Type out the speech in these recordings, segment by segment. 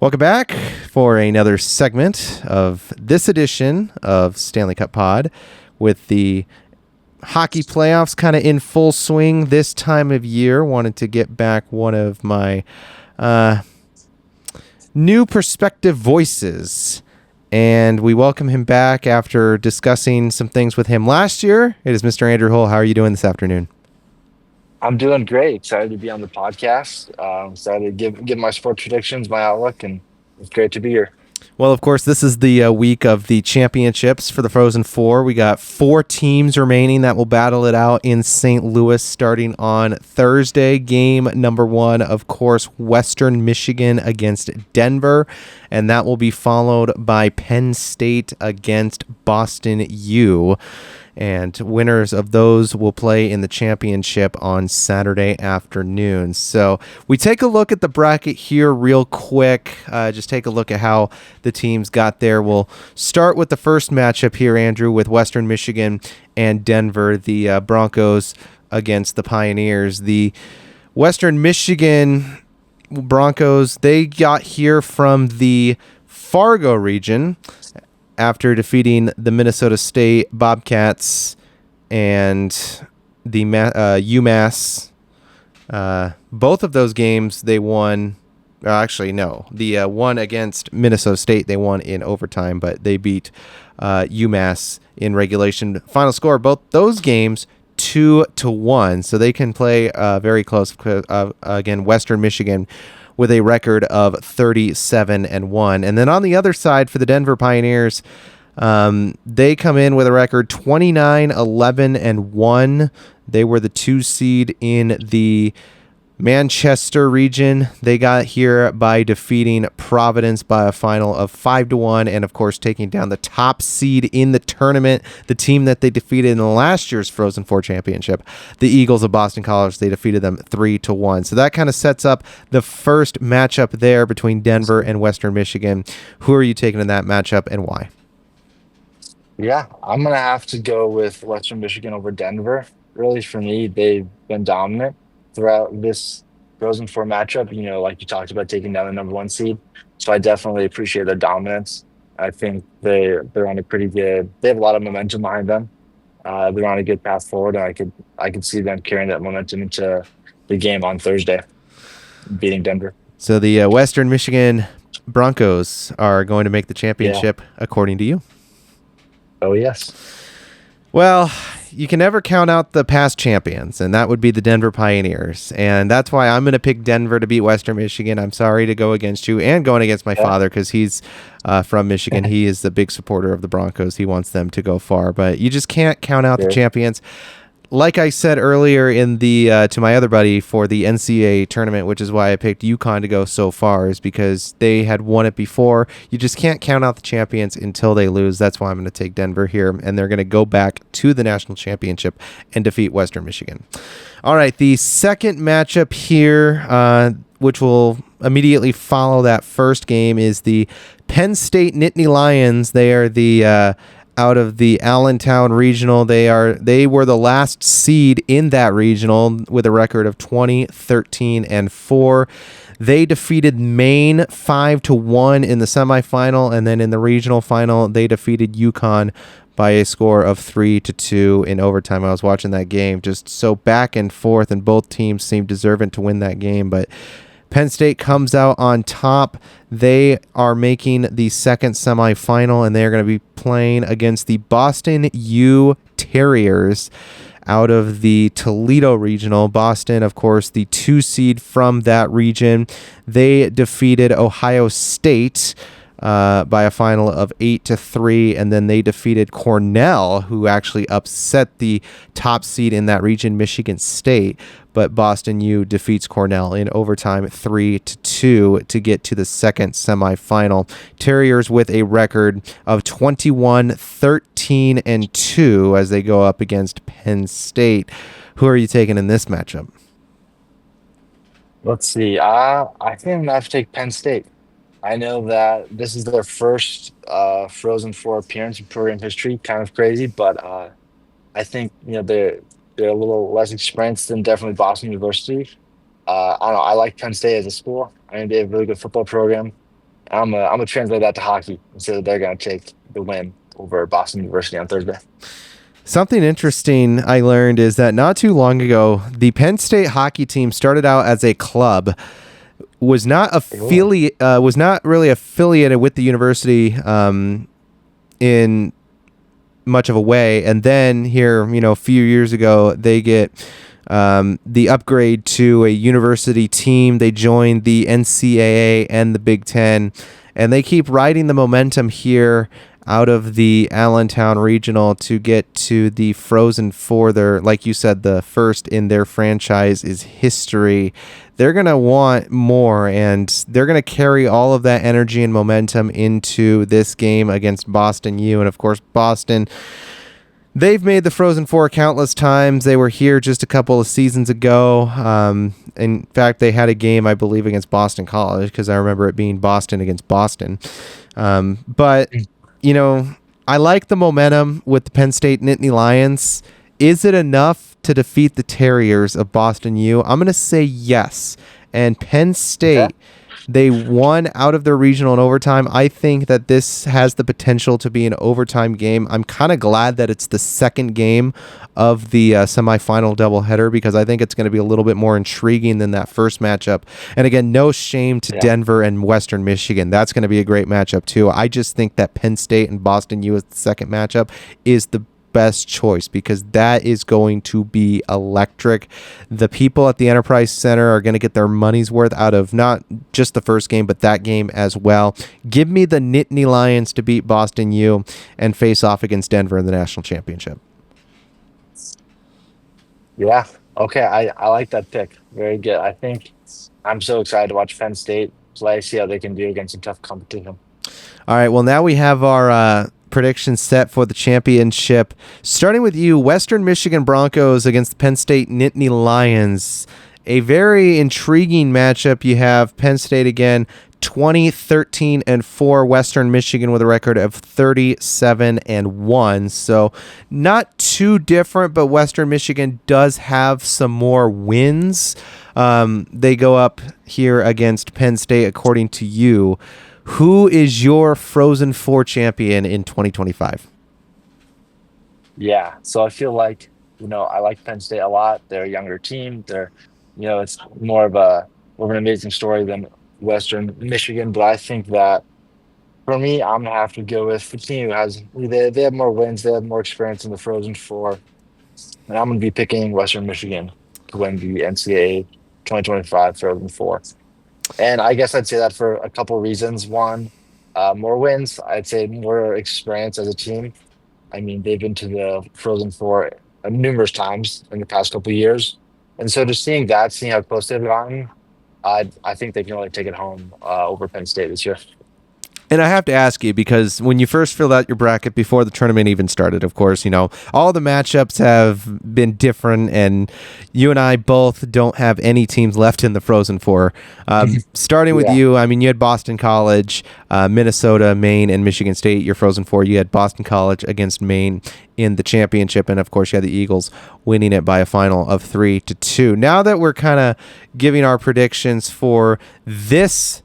Welcome back for another segment of this edition of Stanley Cup Pod with the hockey playoffs kind of in full swing this time of year. Wanted to get back one of my new perspective voices, and we welcome him back after discussing some things with him last year. It is Mr. Andrew Hull. How are you doing this afternoon? I'm doing great. Excited to be on the podcast. Excited to give my sports predictions, my outlook, and it's great to be here. Well, of course, this is the week of the championships for the Frozen Four. We got 4 teams remaining that will battle it out in St. Louis starting on Thursday. Game number 1, of course, Western Michigan against Denver, and that will be followed by Penn State against Boston U. And winners of those will play in the championship on Saturday afternoon. So we take a look at the bracket here real quick. Just take a look at how the teams got there. We'll start with the first matchup here, Andrew, with Western Michigan and Denver, the Broncos against the Pioneers. The Western Michigan Broncos, they got here from the Fargo region after defeating the Minnesota State Bobcats and the UMass. Both of those games they won. Actually, no. The one against Minnesota State they won in overtime, but they beat UMass in regulation. Final score, both those games 2-1. So they can play very close. Again, Western Michigan with a record of 37-1. And then on the other side for the Denver Pioneers, they come in with a record 29-11-1. They were the 2 seed in the Manchester region. They got here by defeating Providence by a final of 5-1, and of course taking down the top seed in the tournament, the team that they defeated in last year's Frozen Four championship, the Eagles of Boston College. They defeated them 3-1. So that kind of sets up the first matchup there between Denver and Western Michigan. Who are you taking in that matchup and why? Yeah, I'm gonna have to go with Western Michigan over Denver. Really, for me, they've been dominant throughout this Frozen Four matchup. Like you talked about, taking down the number 1 seed. So I definitely appreciate their dominance. I think they're on a pretty good. They have a lot of momentum behind them. They're on a good path forward, and I could see them carrying that momentum into the game on Thursday, beating Denver. So the Western Michigan Broncos are going to make the Yeah. championship, according to you. Oh yes. Well, you can never count out the past champions, and that would be the Denver Pioneers. And that's why I'm going to pick Denver to beat Western Michigan. I'm sorry to go against you and going against my father because he's from Michigan. He is the big supporter of the Broncos. He wants them to go far, but you just can't count out the Sure. champions. Like I said earlier in the to my other buddy for the NCAA tournament, which is why I picked UConn to go so far, is because they had won it before. You just can't count out the champions until they lose. That's why I'm going to take Denver here, and they're going to go back to the national championship and defeat Western Michigan. All right, the second matchup here, which will immediately follow that first game, is the Penn State Nittany Lions. They are the out of the Allentown regional. They were the last seed in that regional with a record of 20-13-4. They defeated Maine 5-1 in the semifinal, and then in the regional final they defeated UConn by a score of 3-2 in overtime. I was watching that game, just so back and forth, and both teams seemed deserving to win that game, but Penn State comes out on top. They are making the second semifinal, and they're going to be playing against the Boston U Terriers out of the Toledo regional. Boston, of course, the 2 seed from that region. They defeated Ohio State by a final of 8-3, and then they defeated Cornell, who actually upset the top seed in that region, Michigan State. But Boston U defeats Cornell in overtime 3-2 to get to the second semifinal. Terriers with a record of 21-13-2 as they go up against Penn State. Who are you taking in this matchup? Let's see. I think I'm gonna have to take Penn State. I know that this is their first Frozen Four appearance in program history. Kind of crazy, but I think they're a little less experienced than definitely Boston University. I don't know. I like Penn State as a school. I think they have a really good football program. I'm gonna translate that to hockey and say that they're gonna take the win over Boston University on Thursday. Something interesting I learned is that not too long ago, the Penn State hockey team started out as a club, Ooh. was not really affiliated with the university in much of a way, and then here, a few years ago, they get the upgrade to a university team. They joined the NCAA and the Big Ten, and they keep riding the momentum here out of the Allentown Regional to get to the Frozen Four. They're, like you said, the first in their franchise is history. They're going to want more, and they're going to carry all of that energy and momentum into this game against Boston U. And, of course, Boston, they've made the Frozen Four countless times. They were here just a couple of seasons ago. In fact, they had a game, I believe, against Boston College, because I remember it being Boston against Boston. But, I like the momentum with the Penn State Nittany Lions. Is it enough to defeat the Terriers of Boston U? I'm going to say yes. And Penn Okay. State, they won out of their regional in overtime. I think that this has the potential to be an overtime game. I'm kind of glad that it's the second game of the semifinal doubleheader, because I think it's going to be a little bit more intriguing than that first matchup. And again, no shame to Yeah. Denver and Western Michigan. That's going to be a great matchup too. I just think that Penn State and Boston U as the second matchup is the best choice, because that is going to be electric. The people at the Enterprise Center are going to get their money's worth out of not just the first game, but that game as well. Give me the Nittany Lions to beat Boston U and face off against Denver in the national championship. Yeah. Okay. I like that pick. Very good. I think I'm so excited to watch Penn State play, see how they can do against some tough competition. All right, well, now we have our predictions set for the championship. Starting with you, Western Michigan Broncos against the Penn State Nittany Lions. A very intriguing matchup. You have Penn State again, 20-13-4. Western Michigan with a record of 37-1. So not too different, but Western Michigan does have some more wins. They go up here against Penn State, according to you. Who is your Frozen Four champion in 2025? Yeah. So I feel like, I like Penn State a lot. They're a younger team. It's more of an amazing story than Western Michigan. But I think that for me, I'm gonna have to go with the team who they have more wins, they have more experience in the Frozen Four. And I'm gonna be picking Western Michigan to win the NCAA 2025 Frozen Four. And I guess I'd say that for a couple reasons. One, more wins. I'd say more experience as a team. I mean, they've been to the Frozen Four numerous times in the past couple of years, and so just seeing that, seeing how close they've gotten, I think they can really take it home over Penn State this year. And I have to ask you, because when you first filled out your bracket before the tournament even started, of course, all the matchups have been different, and you and I both don't have any teams left in the Frozen Four. Starting with Yeah. you, I mean, you had Boston College, Minnesota, Maine, and Michigan State. Your Frozen Four, you had Boston College against Maine in the championship, and of course, you had the Eagles winning it by a final of 3-2. Now that we're kind of giving our predictions for this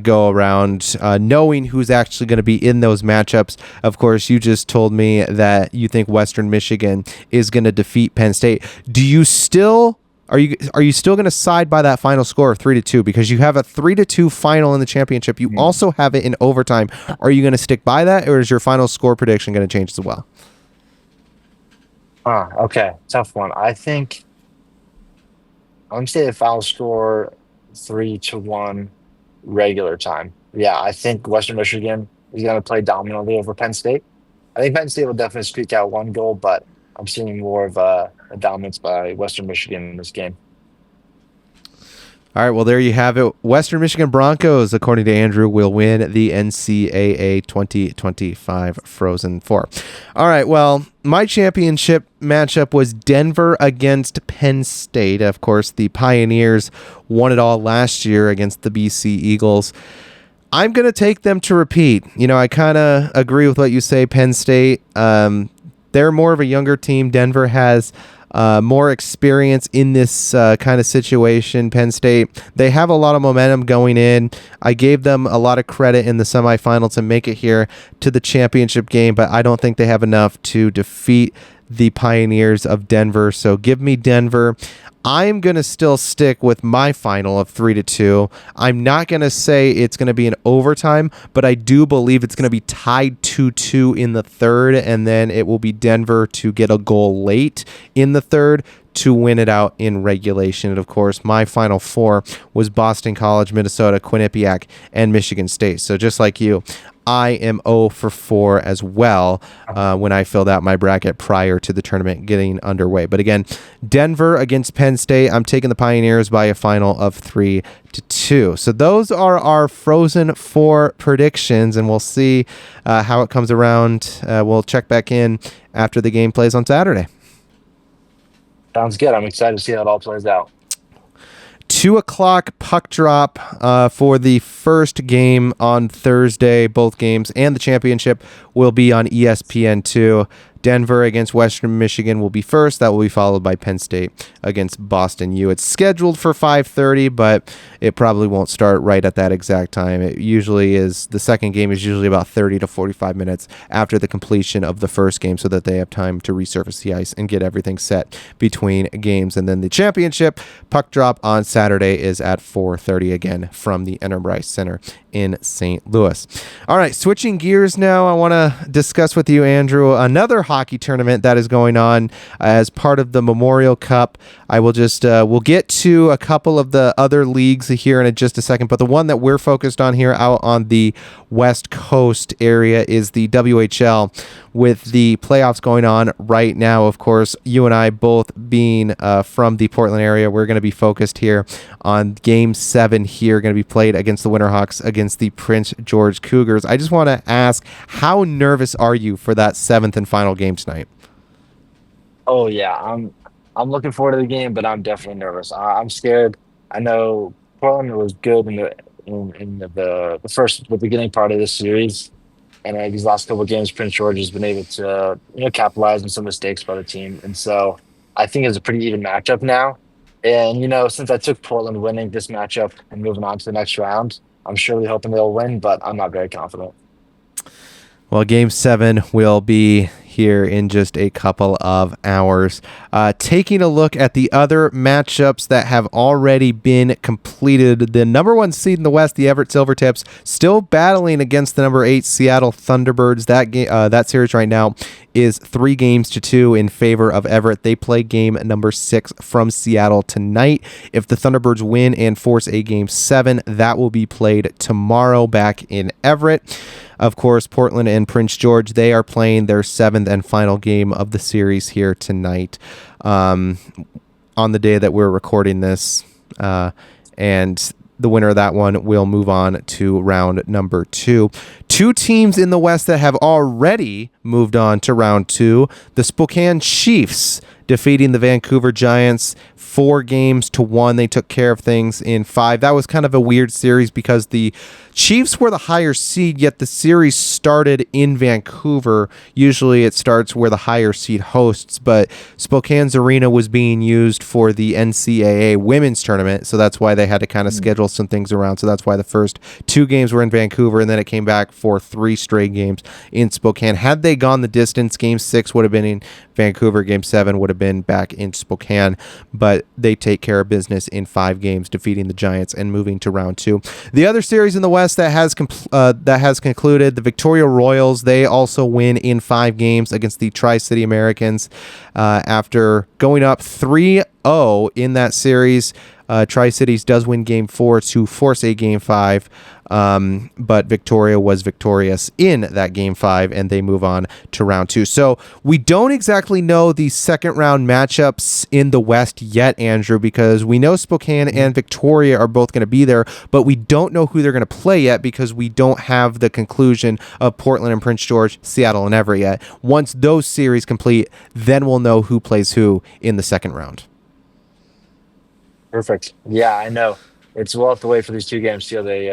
go around, knowing who's actually going to be in those matchups. Of course, you just told me that you think Western Michigan is going to defeat Penn State. Do you still are you still going to side by that final score of 3-2, because you have a 3-2 final in the championship? You Mhm. also have it in overtime. Are you going to stick by that, or is your final score prediction going to change as well? Okay, tough one. I'm gonna say the final score 3-1 regular time. Yeah, I think Western Michigan is gonna play dominantly over Penn State. I think Penn State will definitely squeak out one goal, but I'm seeing more of a dominance by Western Michigan in this game. All right, well, there you have it. Western Michigan Broncos, according to Andrew, will win the NCAA 2025 Frozen Four. All right, well, my championship matchup was Denver against Penn State. Of course, the Pioneers won it all last year against the BC Eagles. I'm going to take them to repeat. I kind of agree with what you say, Penn State. They're more of a younger team. Denver has more experience in this kind of situation. Penn State, they have a lot of momentum going in. I gave them a lot of credit in the semifinal to make it here to the championship game, but I don't think they have enough to defeat the Pioneers of Denver. So give me Denver. I'm going to still stick with my final of 3-2. I'm not going to say it's going to be an overtime, but I do believe it's going to be tied 2-2 in the third, and then it will be Denver to get a goal late in the third to win it out in regulation. And of course, my final four was Boston College, Minnesota, Quinnipiac, and Michigan State. So just like you, I am 0 for 4 as well when I filled out my bracket prior to the tournament getting underway. But again, Denver against Penn State. I'm taking the Pioneers by a final of 3-2. So those are our Frozen Four predictions, and we'll see how it comes around. We'll check back in after the game plays on Saturday. Sounds good. I'm excited to see how it all plays out. 2:00 puck drop for the first game on Thursday. Both games and the championship will be on ESPN2. Denver against Western Michigan will be first. That will be followed by Penn State against Boston U. It's scheduled for 5:30, but it probably won't start right at that exact time. It usually is. The second game is usually about 30 to 45 minutes after the completion of the first game so that they have time to resurface the ice and get everything set between games. And then the championship puck drop on Saturday is at 4:30 again from the Enterprise Center in St. Louis. All right, switching gears now, I want to discuss with you, Andrew, another hockey tournament that is going on as part of the Memorial Cup. I will just we'll get to a couple of the other leagues here in just a second, but the one that we're focused on here out on the West Coast area is the WHL, with the playoffs going on right now. Of course, you and I both being from the Portland area, we're going to be focused here on Game 7 here, going to be played against the Winterhawks against the Prince George Cougars. I just want to ask, how nervous are you for that 7th and final game tonight? Oh yeah, I'm looking forward to the game, but I'm definitely nervous. I'm scared. I know Portland was good in the beginning part of this series, and these last couple of games, Prince George has been able to capitalize on some mistakes by the team, and so I think it's a pretty even matchup now. And since I took Portland winning this matchup and moving on to the next round, I'm surely hoping they'll win, but I'm not very confident. Well, Game 7 will be here in just a couple of hours. Taking a look at the other matchups that have already been completed. The number 1 seed in the West, the Everett Silvertips, still battling against the number 8 Seattle Thunderbirds. That series right now is 3-2 in favor of Everett. They play game number 6 from Seattle tonight. If the Thunderbirds win and force a Game 7, that will be played tomorrow back in Everett. Of course, Portland and Prince George, they are playing their 7th and final game of the series here tonight on the day that we're recording this. And the winner of that one will move on to round number 2. 2 teams in the West that have already moved on to round 2. The Spokane Chiefs defeating the Vancouver Giants 4-1. They took care of things in 5. That was kind of a weird series because the Chiefs were the higher seed, yet the series started in Vancouver. Usually it starts where the higher seed hosts, but Spokane's arena was being used for the NCAA women's tournament, so that's why they had to kind of schedule some things around. So that's why the first 2 games were in Vancouver, and then it came back for 3 straight games in Spokane. Had they gone the distance, Game 6 would have been in Vancouver, Game 7 would have been back in Spokane, but they take care of business in 5 games, defeating the Giants and moving to round 2. The other series in the West that has concluded, the Victoria Royals, they also win in 5 games against the Tri-City Americans after going up 3-0 in that series. Tri-Cities does win Game 4 to force a Game 5, but Victoria was victorious in that Game 5, and they move on to round 2. So we don't exactly know the second round matchups in the West yet, Andrew, because we know Spokane and Victoria are both going to be there, but we don't know who they're going to play yet because we don't have the conclusion of Portland and Prince George, Seattle and Everett yet. Once those series complete, then we'll know who plays who in the second round. Perfect. Yeah, I know. We'll have to wait for these 2 games till they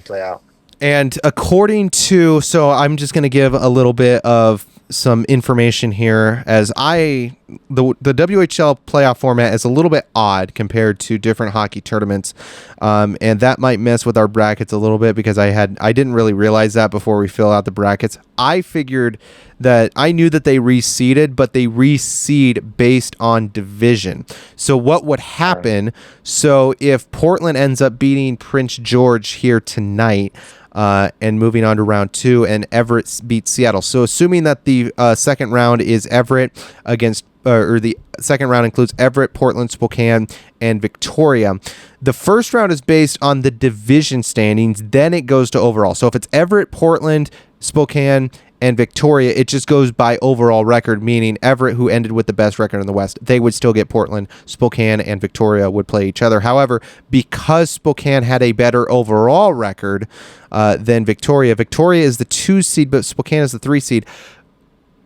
play out. And according to, so I'm just going to give a little bit of some information here, as the WHL playoff format is a little bit odd compared to different hockey tournaments, and that might mess with our brackets a little bit, because I didn't really realize that before we fill out the brackets. I figured that I knew that they reseeded, but they reseed based on division. So what would happen? So if Portland ends up beating Prince George here tonight, and moving on to round 2, and Everett beats Seattle. So assuming that the second round is Everett against, or the second round includes Everett, Portland, Spokane, and Victoria. The first round is based on the division standings. Then it goes to overall. So if it's Everett, Portland, Spokane, and Victoria, it just goes by overall record, meaning Everett, who ended with the best record in the West, they would still get Portland. Spokane and Victoria would play each other. However, because Spokane had a better overall record than Victoria is the 2 seed, but Spokane is the 3 seed.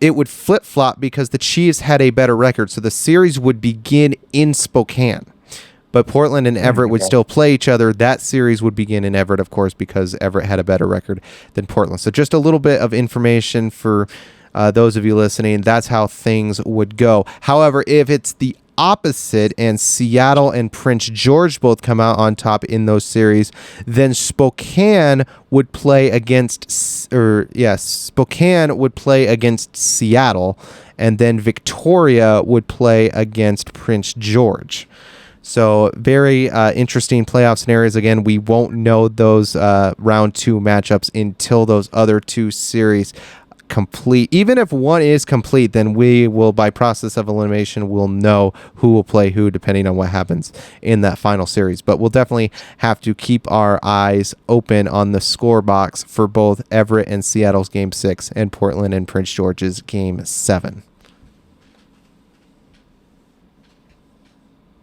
It would flip-flop because the Chiefs had a better record, so the series would begin in Spokane. But Portland and Everett would still play each other. That series would begin in Everett, of course, because Everett had a better record than Portland. So just a little bit of information for those of you listening. That's how things would go. However, if it's the opposite and Seattle and Prince George both come out on top in those series, then Spokane would play against Seattle, and then Victoria would play against Prince George. So very interesting playoff scenarios. Again, we won't know those round 2 matchups until those other 2 series complete. Even if one is complete, then we will, by process of elimination, we'll know who will play who depending on what happens in that final series. But we'll definitely have to keep our eyes open on the score box for both Everett and Seattle's Game 6 and Portland and Prince George's Game 7.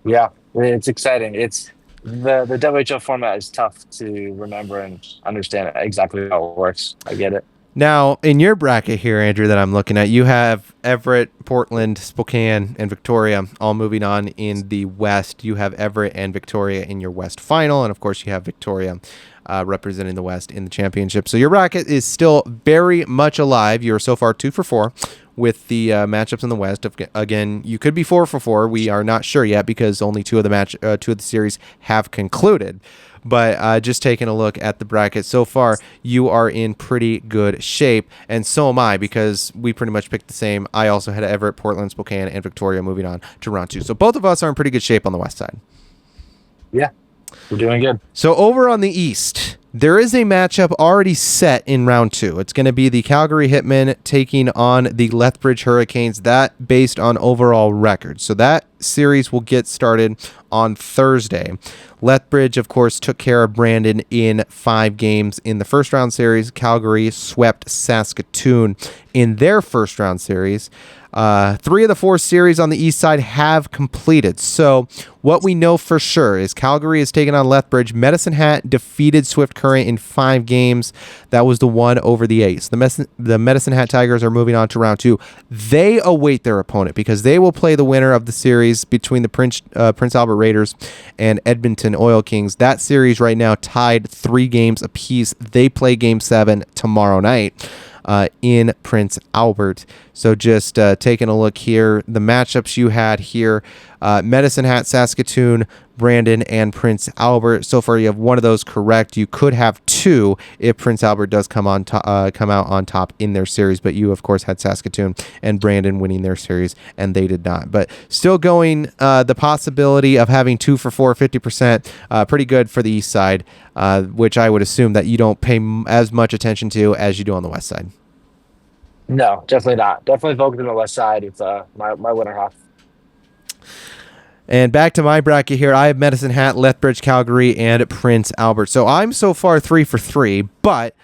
Yeah, it's exciting. It's the WHL format is tough to remember and understand exactly how it works. I get it. Now, in your bracket here, Andrew, that I'm looking at, you have Everett, Portland, Spokane, and Victoria all moving on in the West. You have Everett and Victoria in your West final, and of course you have Victoria representing the West in the championship. So your bracket is still very much alive. You're so far 2 for 4 with the matchups in the West. Again, you could be 4 for 4. We are not sure yet because only 2 of the series have concluded. But just taking a look at the bracket so far, you are in pretty good shape, and so am I, because we pretty much picked the same. I also had Everett, Portland, Spokane, and Victoria moving on to round 2. So both of us are in pretty good shape on the West side. Yeah, we're doing good. So over on the East, there is a matchup already set in round 2. It's going to be the Calgary Hitmen taking on the Lethbridge Hurricanes, that based on overall record. So that series will get started on Thursday. Lethbridge, of course, took care of Brandon in 5 games in the first round series. Calgary swept Saskatoon in their first round series. 3 of the 4 series on the east side have completed. So what we know for sure is Calgary is taking on Lethbridge. Medicine Hat defeated Swift Current in 5 games. That was the one over the Ace. The Medicine Hat Tigers are moving on to round 2. They await their opponent because they will play the winner of the series between the Prince Albert Raiders and Edmonton Oil Kings. That series right now tied 3 games apiece. They play Game 7 tomorrow night in Prince Albert. So just taking a look here, the matchups you had here, Medicine Hat, Saskatoon, Brandon, and Prince Albert. So far you have one of those correct. You could have 2 if Prince Albert does come out on top in their series, but you of course had Saskatoon and Brandon winning their series, and they did not. But still going the possibility of having 2 for 4, 50%, pretty good for the east side, which I would assume that you don't pay as much attention to as you do on the west side. No, definitely not. Definitely focus on the west side. It's my winter half. And back to my bracket here, I have Medicine Hat, Lethbridge, Calgary, and Prince Albert. So I'm so far 3 for 3, but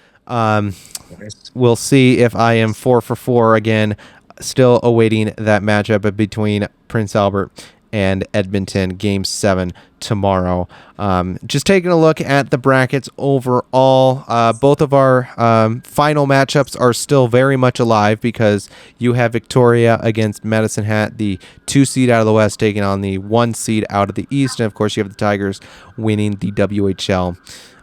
we'll see if I am 4 for 4 again. Still awaiting that matchup between Prince Albert and Edmonton, Game 7 tomorrow. Just taking a look at the brackets overall, both of our final matchups are still very much alive because you have Victoria against Medicine Hat, the 2 seed out of the West, taking on the 1 seed out of the East, and of course you have the Tigers winning the WHL.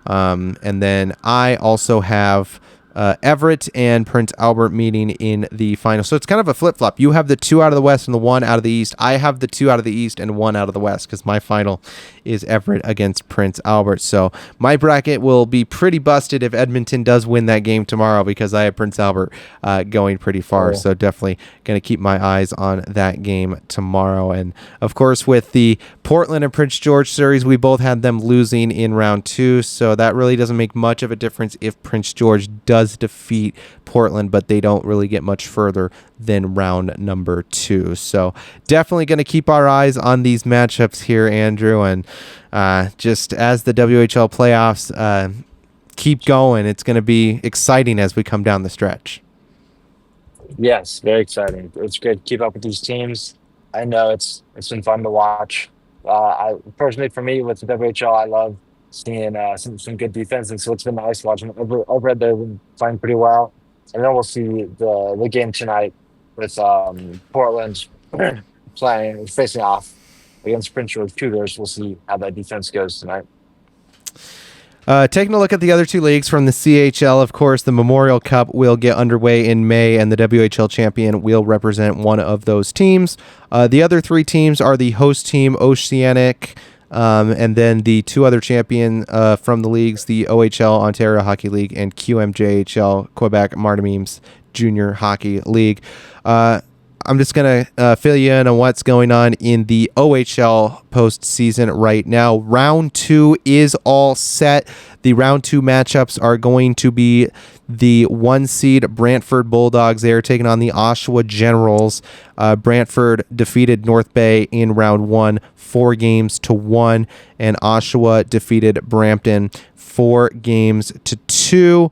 And then I also have Everett and Prince Albert meeting in the final. So it's kind of a flip-flop. You have the 2 out of the West and the 1 out of the East. I have the 2 out of the East and 1 out of the West because my final is Everett against Prince Albert. So my bracket will be pretty busted if Edmonton does win that game tomorrow because I have Prince Albert going pretty far. So definitely going to keep my eyes on that game tomorrow. And, of course, with the Portland and Prince George series, we both had them losing in round 2. So that really doesn't make much of a difference if Prince George does defeat Portland, but they don't really get much further than round number 2. So definitely going to keep our eyes on these matchups here, Andrew, and just as the WHL playoffs keep going, it's going to be exciting as we come down the stretch. Yes, very exciting. It's great to keep up with these teams. I know it's been fun to watch. I personally, for me, with the WHL, I love seeing some good defense, and so it's been nice watching over there. They've been playing pretty well, and then we'll see the game tonight with Portland facing off against Prince George Cougars. We'll see how that defense goes tonight. Taking a look at the other 2 leagues from the CHL, of course, the Memorial Cup will get underway in May, and the WHL champion will represent one of those teams. The other 3 teams are the host team, Oceanic, and then the 2 other champion from the leagues, the OHL Ontario Hockey League and QMJHL Quebec Maritimes Junior Hockey League. I'm just going to fill you in on what's going on in the OHL postseason right now. Round 2 is all set. The round 2 matchups are going to be the 1 seed Brantford Bulldogs. They are taking on the Oshawa Generals. Brantford defeated North Bay in round 1, 4-1, and Oshawa defeated Brampton 4-2.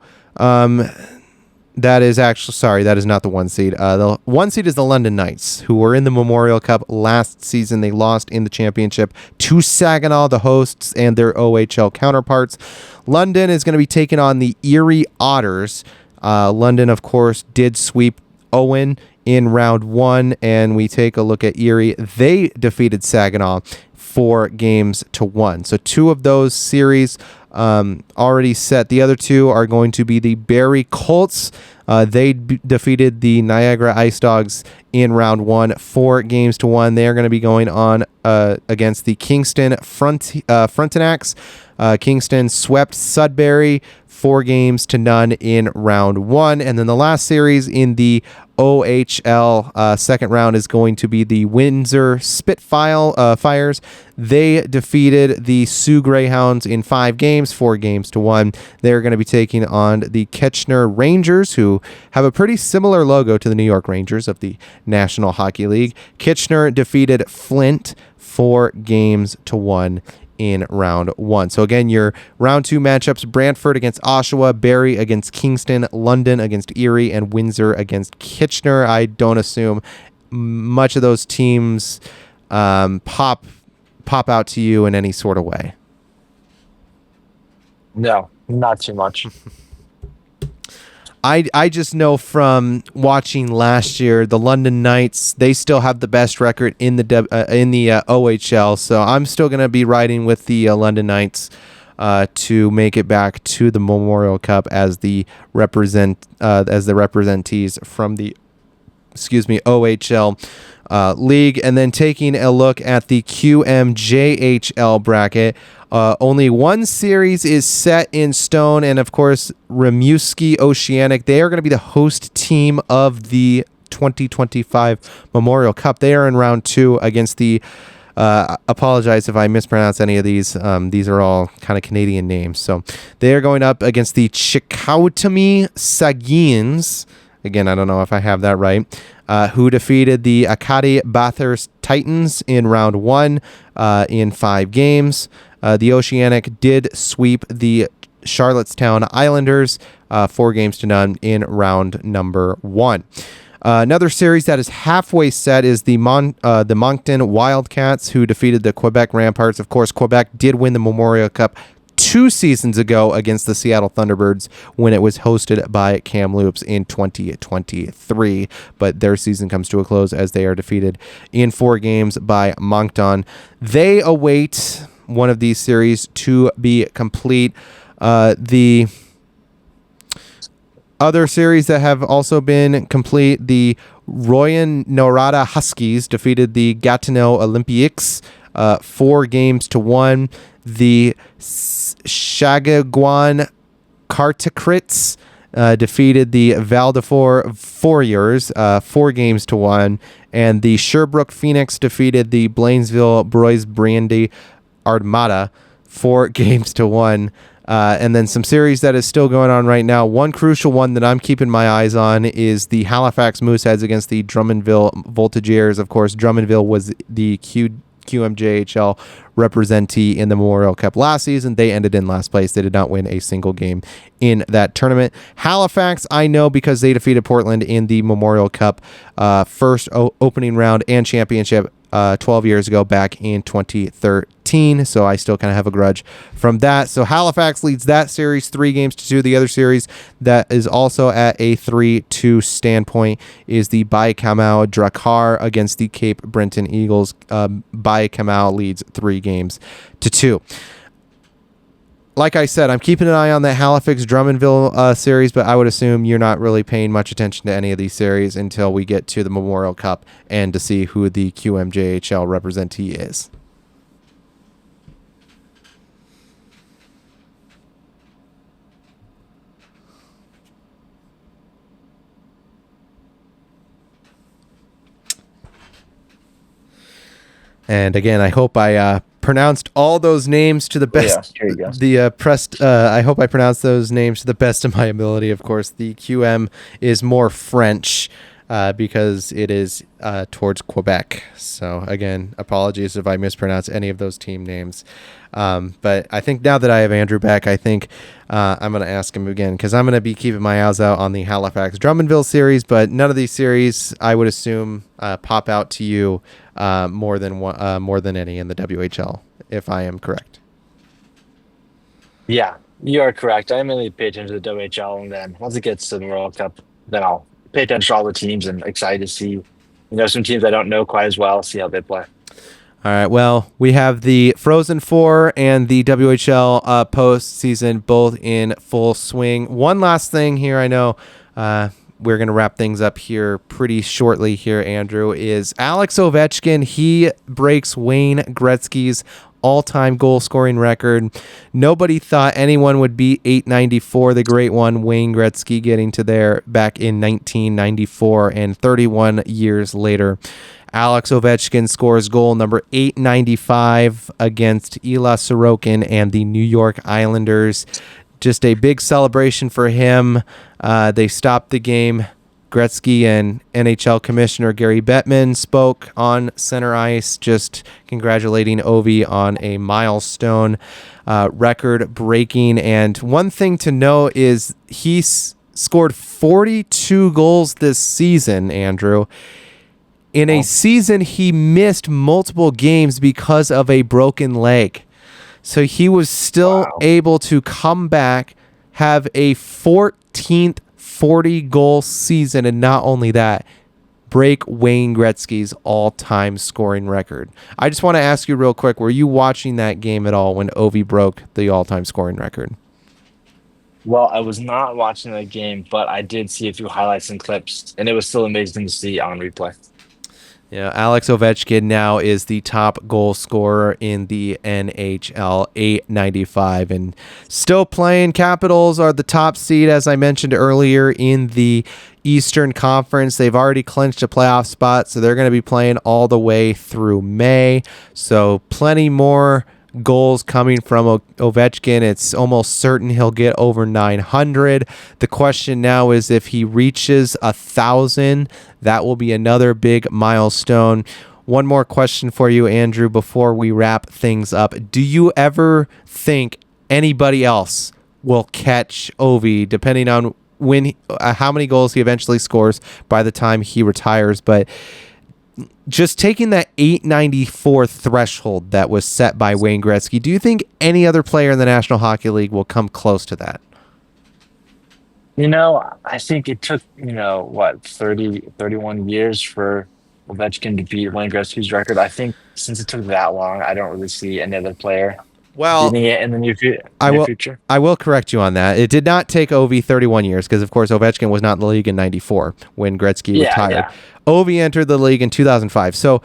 That is not the 1 seed. The 1 seed is the London Knights, who were in the Memorial Cup last season. They lost in the championship to Saginaw, the hosts, and their OHL counterparts. London is going to be taking on the Erie Otters. London, of course, did sweep Owen in round 1, and we take a look at Erie. They defeated Saginaw 4-1. So 2 of those series already set. The other 2 are going to be the Barrie Colts. They defeated the Niagara Ice Dogs in round 1, 4-1. They are going to be going on against the Kingston Frontenacs. Kingston swept Sudbury 4-0 in round 1. And then the last series in the OHL second round is going to be the Windsor Spitfires. They defeated the Sioux Greyhounds in 5 games, 4-1. They're going to be taking on the Kitchener Rangers, who have a pretty similar logo to the New York Rangers of the National Hockey League. Kitchener defeated Flint 4-1 in round 1. So again, your round 2 matchups: Brantford against Oshawa, Barrie against Kingston, London against Erie, and Windsor against Kitchener. I don't assume much of those teams pop out to you in any sort of way. No, not too much. I just know from watching last year, the London Knights, they still have the best record in the OHL. So I'm still going to be riding with the London Knights to make it back to the Memorial Cup as the representees from the OHL league. And then taking a look at the QMJHL bracket. Only 1 series is set in stone, and of course, Rimouski Oceanic, they are going to be the host team of the 2025 Memorial Cup. They are in round 2 against the, apologize if I mispronounce any of these. These are all kind of Canadian names. So they are going up against the Chicoutimi Saguins. Again, I don't know if I have that right. Who defeated the Acadie Bathurst Titans in round 1 in 5 games. The Oceanic did sweep the Charlottetown Islanders 4-0 in round number 1. Another series that is halfway set is the Moncton Wildcats, who defeated the Quebec Ramparts. Of course, Quebec did win the Memorial Cup 2 seasons ago against the Seattle Thunderbirds when it was hosted by Kamloops in 2023. But their season comes to a close as they are defeated in 4 games by Moncton. They await one of these series to be complete. The other series that have also been complete, the Royan Norada Huskies defeated the Gatineau Olympiques 4-1. The Shagaguan Carticrits defeated the Val d'Or Fouriers 4-1. And the Sherbrooke Phoenix defeated the Blaisdell Broys Brandy Armada 4-1. And then some series that is still going on right now. One crucial one that I'm keeping my eyes on is the Halifax Mooseheads against the Drummondville Voltigeurs. Of course, Drummondville was the QMJHL representee in the Memorial Cup last season. They ended in last place. They did not win a single game in that tournament. Halifax, I know because they defeated Portland in the Memorial Cup first opening round and championship 12 years ago back in 2013. So I still kind of have a grudge from that. So Halifax leads that series 3-2. The other series that is also at a 3-2 standpoint is the Baie-Comeau Drakkar against the Cape Breton Eagles. Baie-Comeau leads 3-2. Like I said, I'm keeping an eye on that Halifax Drummondville series, but I would assume you're not really paying much attention to any of these series until we get to the Memorial Cup and to see who the QMJHL representee is. And again, I hope I pronounced all those names to the best. Yeah, here you go. I hope I pronounced those names to the best of my ability. Of course, the QM is more French because it is towards Quebec. So again, apologies if I mispronounce any of those team names. But I think now that I have Andrew back, I think I'm going to ask him again because I'm going to be keeping my eyes out on the Halifax Drummondville series. But none of these series, I would assume, pop out to you more than any in the WHL, if I am correct. Yeah, you are correct. I mainly pay attention to the WHL, and then once it gets to the World Cup, then I'll pay attention to all the teams and excited to see, some teams I don't know quite as well, see how they play. All right. Well, we have the Frozen Four and the WHL postseason both in full swing. One last thing here, I know we're going to wrap things up here pretty shortly here, Andrew, is Alex Ovechkin. He breaks Wayne Gretzky's all-time goal-scoring record. Nobody thought anyone would beat 894, the great one, Wayne Gretzky, getting to there back in 1994, and 31 years later, Alex Ovechkin scores goal number 895 against Ilya Sorokin and the New York Islanders. Just a big celebration for him. They stopped the game. Gretzky and NHL Commissioner Gary Bettman spoke on center ice, just congratulating Ovi on a milestone record breaking. And one thing to note is he scored 42 goals this season, Andrew. In a season, he missed multiple games because of a broken leg. So he was still able to come back, have a 14th 40-goal season, and not only that, break Wayne Gretzky's all-time scoring record. I just want to ask you real quick, were you watching that game at all when Ovi broke the all-time scoring record? Well, I was not watching that game, but I did see a few highlights and clips, and it was still amazing to see on replay. Yeah, Alex Ovechkin now is the top goal scorer in the NHL, 895, and still playing. Capitals are the top seed, as I mentioned earlier, in the Eastern Conference. They've already clinched a playoff spot, so they're going to be playing all the way through May. So plenty more goals coming from Ovechkin. It's almost certain he'll get over 900. The question now is if he reaches 1,000, that will be another big milestone. One more question for you, Andrew, before we wrap things up. Do you ever think anybody else will catch Ovi, depending on how many goals he eventually scores by the time he retires? But just taking that 894 threshold that was set by Wayne Gretzky, do you think any other player in the National Hockey League will come close to that? I think it took, 31 years for Ovechkin to beat Wayne Gretzky's record. I think since it took that long, I don't really see any other player Well, getting it in the I near will future? I will correct you on that. It did not take Ovi 31 years because, of course, Ovechkin was not in the league in 94 when Gretzky Yeah, retired. yeah. Ovi entered the league in 2005. So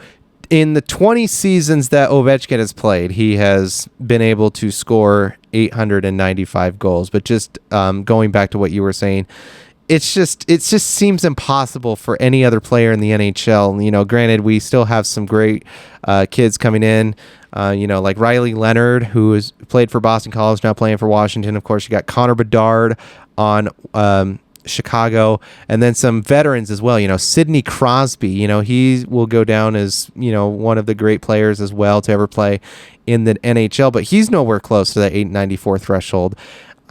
in the 20 seasons that Ovechkin has played, he has been able to score 895 goals. But just going back to what you were saying, it just seems impossible for any other player in the NHL. You know, granted, we still have some great kids coming in. Like Riley Leonard, who has played for Boston College, now playing for Washington. Of course, you got Connor Bedard on Chicago, and then some veterans as well. You know, Sidney Crosby. You know, he will go down as one of the great players as well to ever play in the NHL, but he's nowhere close to that 894 threshold.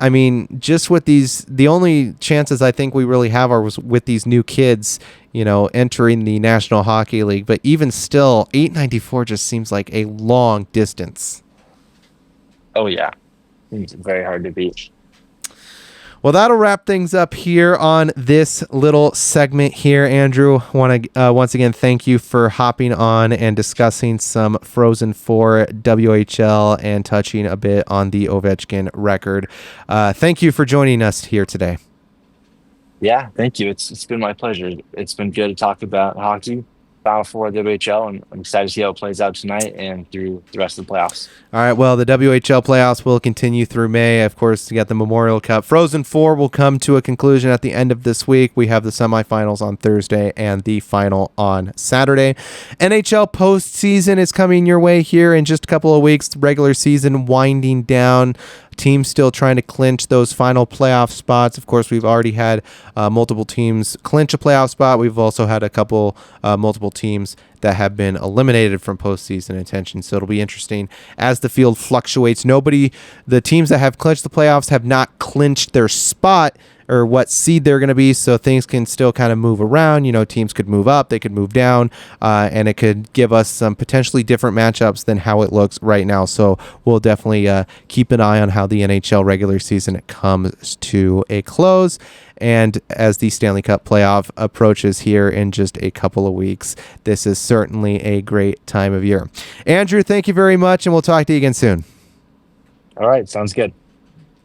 I mean, just with the only chances I think we really have are with these new kids, entering the National Hockey League. But even still, 894 just seems like a long distance. Oh yeah, it's very hard to beat. Well, that'll wrap things up here on this little segment here, Andrew. Want to once again thank you for hopping on and discussing some Frozen 4 WHL and touching a bit on the Ovechkin record. Thank you for joining us here today. Yeah, thank you. It's been my pleasure. It's been good to talk about hockey, Final Four, WHL, and I'm excited to see how it plays out tonight and through the rest of the playoffs. All right, well, the WHL playoffs will continue through May. Of course, you got the Memorial Cup. Frozen 4 will come to a conclusion at the end of this week. We have the semifinals on Thursday and the final on Saturday. NHL postseason is coming your way here in just a couple of weeks. The regular season winding down. Teams still trying to clinch those final playoff spots. Of course, we've already had multiple teams clinch a playoff spot. We've also had a couple multiple teams that have been eliminated from postseason attention. So it'll be interesting as the field fluctuates. The teams that have clinched the playoffs have not clinched their spot or what seed they're going to be, so things can still kind of move around. Teams could move up, they could move down, and it could give us some potentially different matchups than how it looks right now. So we'll definitely keep an eye on how the NHL regular season comes to a close. And as the Stanley Cup playoff approaches here in just a couple of weeks, this is certainly a great time of year. Andrew, thank you very much, and we'll talk to you again soon. All right, sounds good.